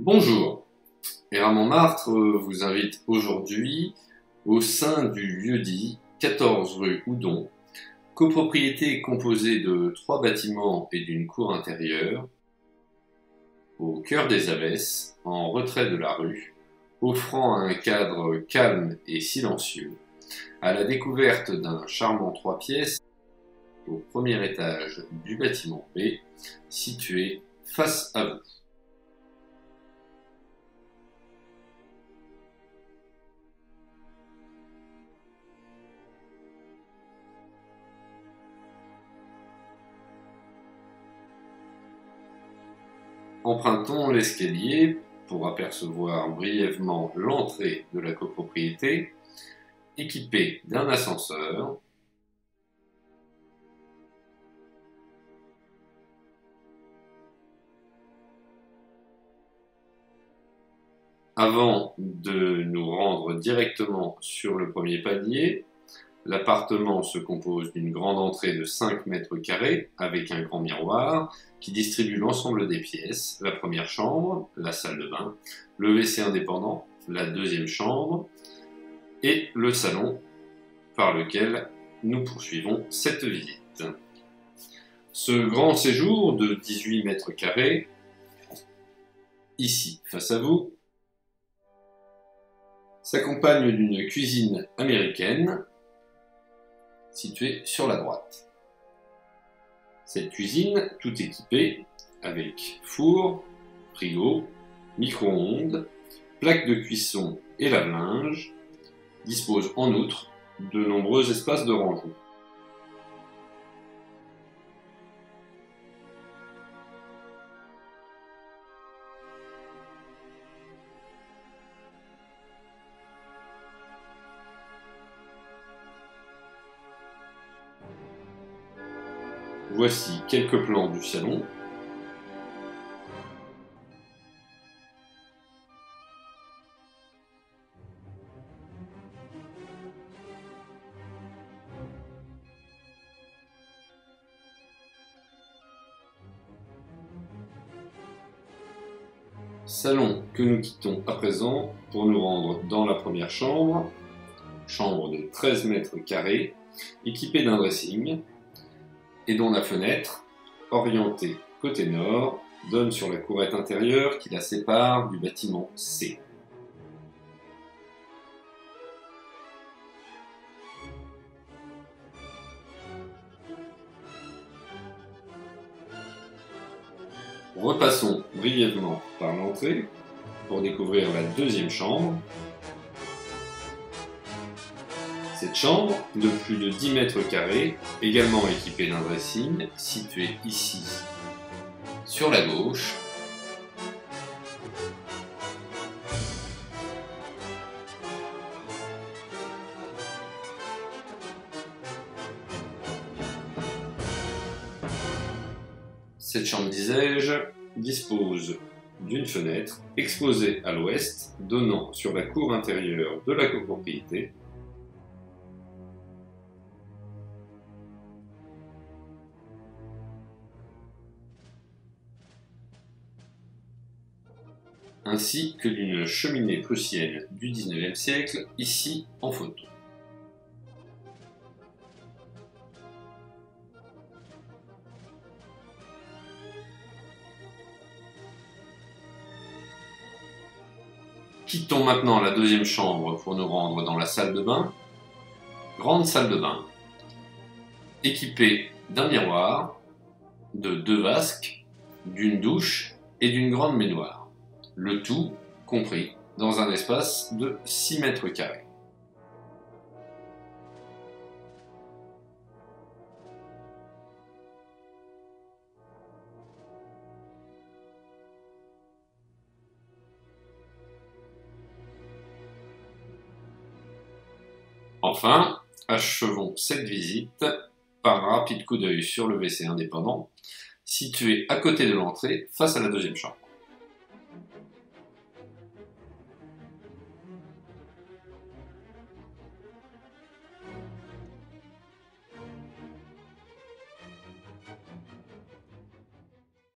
Bonjour, Héra Montmartre vous invite aujourd'hui au sein du lieu-dit 14 rue Houdon, copropriété composée de 3 bâtiments et d'une cour intérieure, au cœur des Abbesses, en retrait de la rue, offrant un cadre calme et silencieux, à la découverte d'un charmant 3 pièces au premier étage du bâtiment B, situé face à vous. Empruntons l'escalier pour apercevoir brièvement l'entrée de la copropriété, équipée d'un ascenseur, Avant de nous rendre directement sur le premier palier, l'appartement se compose d'une grande entrée de 5 mètres carrés avec un grand miroir qui distribue l'ensemble des pièces, la première chambre, la salle de bain, le WC indépendant, la deuxième chambre et le salon par lequel nous poursuivons cette visite. Ce grand séjour de 18 mètres carrés, ici face à vous, s'accompagne d'une cuisine américaine située sur la droite. Cette cuisine, tout équipée, avec four, frigo, micro-ondes, plaque de cuisson et lave-linge, dispose en outre de nombreux espaces de rangement. Voici quelques plans du salon. Salon que nous quittons à présent pour nous rendre dans la première chambre, chambre de 13 mètres carrés, équipée d'un dressing, et dont la fenêtre, orientée côté nord, donne sur la courette intérieure qui la sépare du bâtiment C. Repassons brièvement par l'entrée pour découvrir la deuxième chambre. Cette chambre, de plus de 10 mètres carrés, également équipée d'un dressing, situé ici, sur la gauche. Cette chambre, disais-je, dispose d'une fenêtre exposée à l'ouest, donnant sur la cour intérieure de la copropriété. Ainsi que d'une cheminée prussienne du XIXe siècle, ici en photo. Quittons maintenant la deuxième chambre pour nous rendre dans la salle de bain. Grande salle de bain, équipée d'un miroir, de 2 vasques, d'une douche et d'une grande baignoire. Le tout compris dans un espace de 6 mètres carrés. Enfin, achevons cette visite par un rapide coup d'œil sur le WC indépendant, situé à côté de l'entrée face à la deuxième chambre.